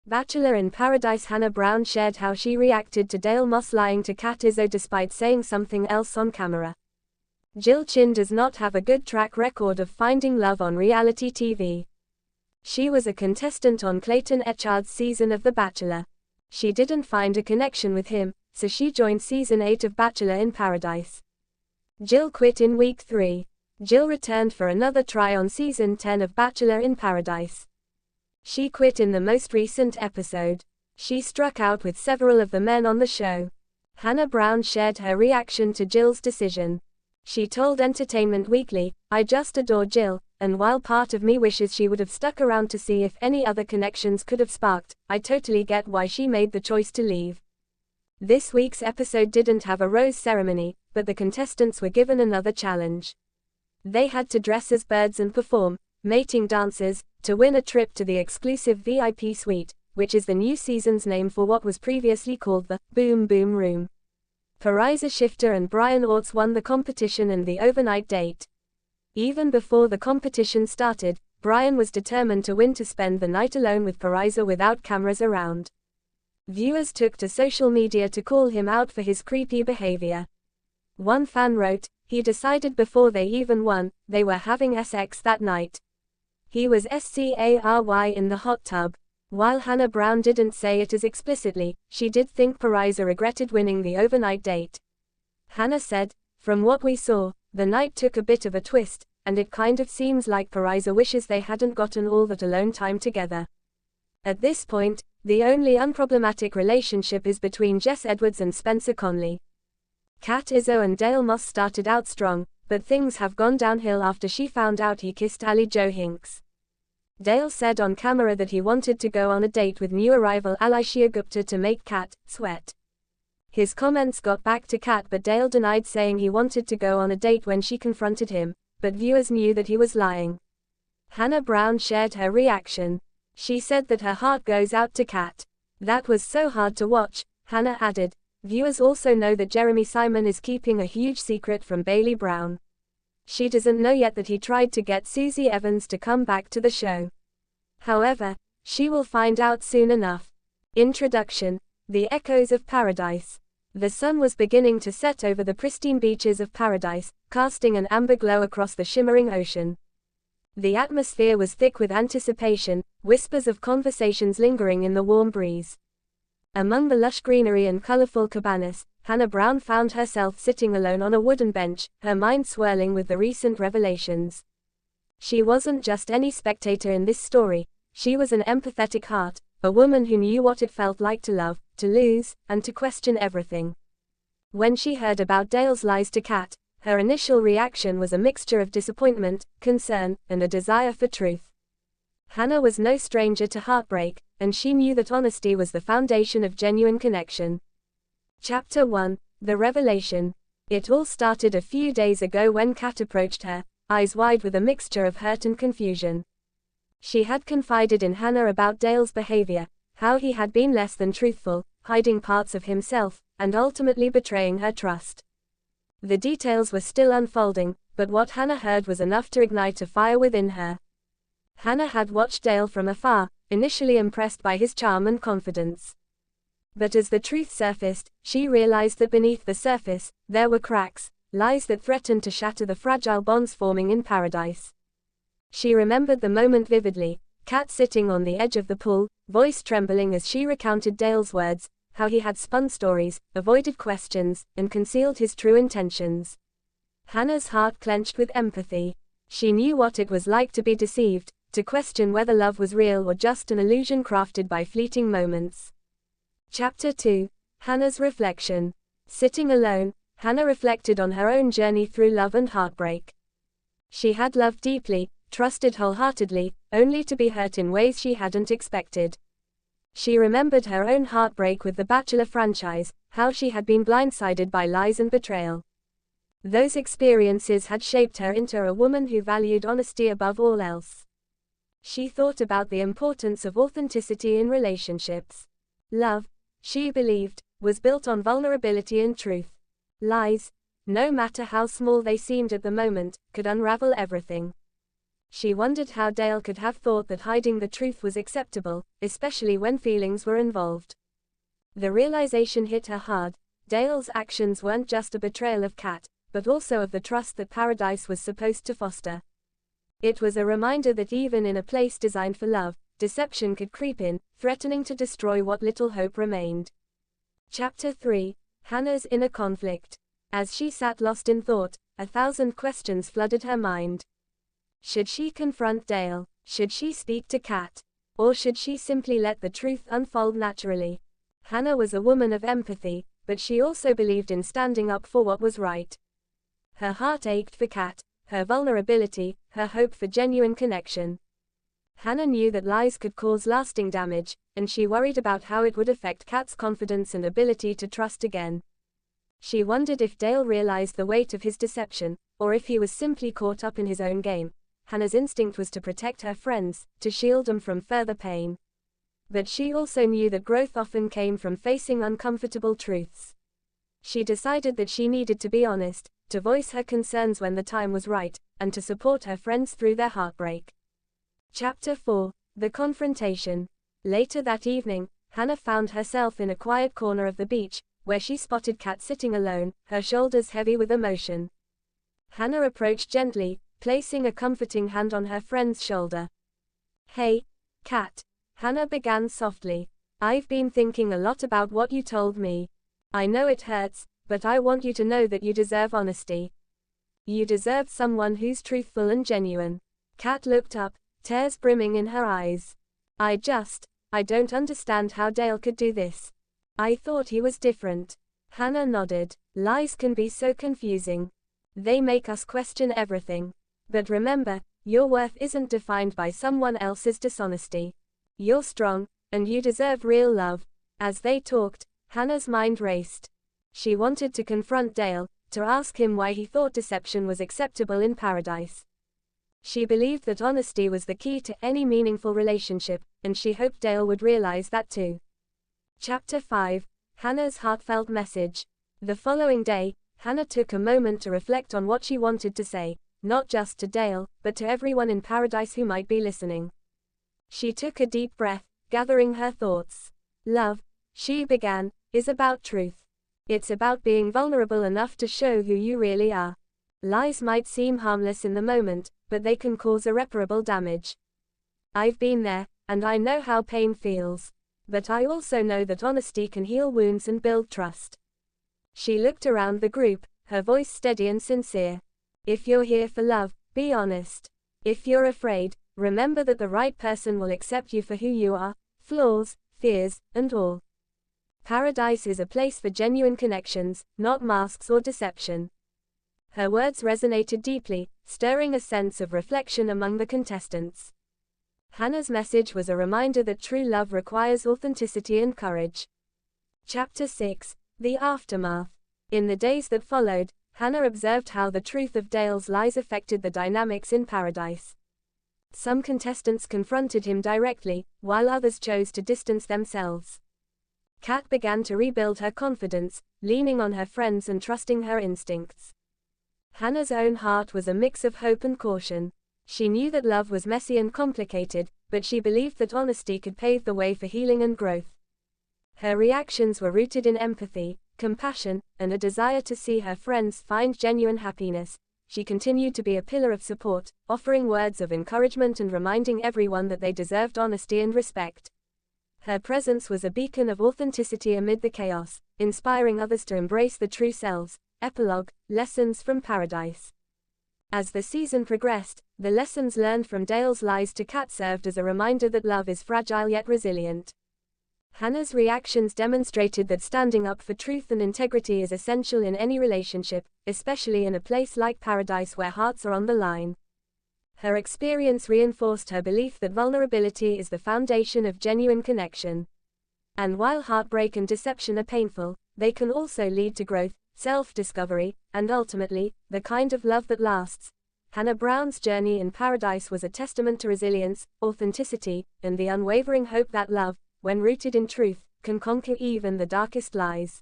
Bachelor in Paradise. Hannah Brown shared how she reacted to Dale Moss lying to Kat Izzo despite saying something else on camera. Jill Chin does not have a good track record of finding love on reality TV. She was a contestant on Clayton Echard's season of The Bachelor. She didn't find a connection with him, so she joined season 8 of Bachelor in Paradise. Jill quit in week 3. Jill returned for another try on season 10 of Bachelor in Paradise. She quit in the most recent episode. She struck out with several of the men on the show. Hannah Brown shared her reaction to Jill's decision. She told Entertainment Weekly, "I just adore Jill, and while part of me wishes she would have stuck around to see if any other connections could have sparked, I totally get why she made the choice to leave." This week's episode didn't have a rose ceremony, but the contestants were given another challenge. They had to dress as birds and perform mating dances to win a trip to the exclusive VIP suite, which is the new season's name for what was previously called the Boom Boom Room. Pariza Shifter and Brian Orts won the competition and the overnight date. Even before the competition started, Brian was determined to win to spend the night alone with Pariza without cameras around. Viewers took to social media to call him out for his creepy behavior. One fan wrote, "He decided before they even won, they were having sex that night. He was scary in the hot tub." While Hannah Brown didn't say it as explicitly, she did think Pariza regretted winning the overnight date. Hannah said, "From what we saw, the night took a bit of a twist, and it kind of seems like Pariza wishes they hadn't gotten all that alone time together. At this point, the only unproblematic relationship is between Jess Edwards and Spencer Conley. Kat Izzo and Dale Moss started out strong, but things have gone downhill after she found out he kissed Ali Jo Hinks. Dale said on camera that he wanted to go on a date with new arrival Alisha Gupta to make Kat sweat. His comments got back to Kat, but Dale denied saying he wanted to go on a date when she confronted him, but viewers knew that he was lying. Hannah Brown shared her reaction. She said that her heart goes out to Kat. "That was so hard to watch," Hannah added. Viewers also know that Jeremy Simon is keeping a huge secret from Bailey Brown. She doesn't know yet that he tried to get Susie Evans to come back to the show. However, she will find out soon enough. Introduction: The Echoes of Paradise. The sun was beginning to set over the pristine beaches of Paradise, casting an amber glow across the shimmering ocean. The atmosphere was thick with anticipation, whispers of conversations lingering in the warm breeze. Among the lush greenery and colorful cabanas, Hannah Brown found herself sitting alone on a wooden bench, her mind swirling with the recent revelations. She wasn't just any spectator in this story, she was an empathetic heart, a woman who knew what it felt like to love, to lose, and to question everything. When she heard about Dale's lies to Kat, her initial reaction was a mixture of disappointment, concern, and a desire for truth. Hannah was no stranger to heartbreak, and she knew that honesty was the foundation of genuine connection. Chapter 1: The Revelation. It all started a few days ago when Kat approached her, eyes wide with a mixture of hurt and confusion. She had confided in Hannah about Dale's behavior, how he had been less than truthful, hiding parts of himself, and ultimately betraying her trust. The details were still unfolding, but what Hannah heard was enough to ignite a fire within her. Hannah had watched Dale from afar, initially impressed by his charm and confidence. But as the truth surfaced, she realized that beneath the surface, there were cracks, lies that threatened to shatter the fragile bonds forming in Paradise. She remembered the moment vividly, Kat sitting on the edge of the pool, voice trembling as she recounted Dale's words, how he had spun stories, avoided questions, and concealed his true intentions. Hannah's heart clenched with empathy. She knew what it was like to be deceived, to question whether love was real or just an illusion crafted by fleeting moments. Chapter 2: Hannah's Reflection. Sitting alone, Hannah reflected on her own journey through love and heartbreak. She had loved deeply, trusted wholeheartedly, only to be hurt in ways she hadn't expected. She remembered her own heartbreak with the Bachelor franchise, how she had been blindsided by lies and betrayal. Those experiences had shaped her into a woman who valued honesty above all else. She thought about the importance of authenticity in relationships. Love, she believed, was built on vulnerability and truth. Lies, no matter how small they seemed at the moment, could unravel everything. She wondered how Dale could have thought that hiding the truth was acceptable, especially when feelings were involved. The realization hit her hard. Dale's actions weren't just a betrayal of Kat, but also of the trust that Paradise was supposed to foster. It was a reminder that even in a place designed for love, deception could creep in, threatening to destroy what little hope remained. Chapter 3. Hannah's Inner Conflict. As she sat lost in thought, 1,000 questions flooded her mind. Should she confront Dale? Should she speak to Kat? Or should she simply let the truth unfold naturally? Hannah was a woman of empathy, but she also believed in standing up for what was right. Her heart ached for Kat, her vulnerability, her hope for genuine connection. Hannah knew that lies could cause lasting damage, and she worried about how it would affect Kat's confidence and ability to trust again. She wondered if Dale realized the weight of his deception, or if he was simply caught up in his own game. Hannah's instinct was to protect her friends, to shield them from further pain. But she also knew that growth often came from facing uncomfortable truths. She decided that she needed to be honest, to voice her concerns when the time was right, and to support her friends through their heartbreak. Chapter 4. The Confrontation. Later that evening, Hannah found herself in a quiet corner of the beach, where she spotted Kat sitting alone, her shoulders heavy with emotion. Hannah approached gently, placing a comforting hand on her friend's shoulder. "Hey, Kat," Hannah began softly. "I've been thinking a lot about what you told me. I know it hurts, but I want you to know that you deserve honesty. You deserve someone who's truthful and genuine." Kat looked up, tears brimming in her eyes. I don't understand how Dale could do this. I thought he was different." Hannah nodded. "Lies can be so confusing. They make us question everything. But remember, your worth isn't defined by someone else's dishonesty. You're strong, and you deserve real love." As they talked, Hannah's mind raced. She wanted to confront Dale, to ask him why he thought deception was acceptable in Paradise. She believed that honesty was the key to any meaningful relationship, and she hoped Dale would realize that too. Chapter 5. Hannah's Heartfelt Message. The following day, Hannah took a moment to reflect on what she wanted to say, not just to Dale, but to everyone in Paradise who might be listening. She took a deep breath, gathering her thoughts. "Love," she began, "is about truth. It's about being vulnerable enough to show who you really are. Lies might seem harmless in the moment, but they can cause irreparable damage. I've been there, and I know how pain feels. But I also know that honesty can heal wounds and build trust." She looked around the group, her voice steady and sincere. "If you're here for love, be honest. If you're afraid, remember that the right person will accept you for who you are, flaws, fears, and all. Paradise is a place for genuine connections, not masks or deception." Her words resonated deeply, stirring a sense of reflection among the contestants. Hannah's message was a reminder that true love requires authenticity and courage. Chapter 6. The Aftermath. In the days that followed, Hannah observed how the truth of Dale's lies affected the dynamics in Paradise. Some contestants confronted him directly, while others chose to distance themselves. Kat began to rebuild her confidence, leaning on her friends and trusting her instincts. Hannah's own heart was a mix of hope and caution. She knew that love was messy and complicated, but she believed that honesty could pave the way for healing and growth. Her reactions were rooted in empathy, compassion, and a desire to see her friends find genuine happiness. She continued to be a pillar of support, offering words of encouragement and reminding everyone that they deserved honesty and respect. Her presence was a beacon of authenticity amid the chaos, inspiring others to embrace the true selves. Epilogue, Lessons from Paradise. As the season progressed, the lessons learned from Dale's lies to Kat served as a reminder that love is fragile yet resilient. Hannah's reactions demonstrated that standing up for truth and integrity is essential in any relationship, especially in a place like Paradise where hearts are on the line. Her experience reinforced her belief that vulnerability is the foundation of genuine connection. And while heartbreak and deception are painful, they can also lead to growth, self-discovery, and ultimately, the kind of love that lasts. Hannah Brown's journey in Paradise was a testament to resilience, authenticity, and the unwavering hope that love, when rooted in truth, can conquer even the darkest lies.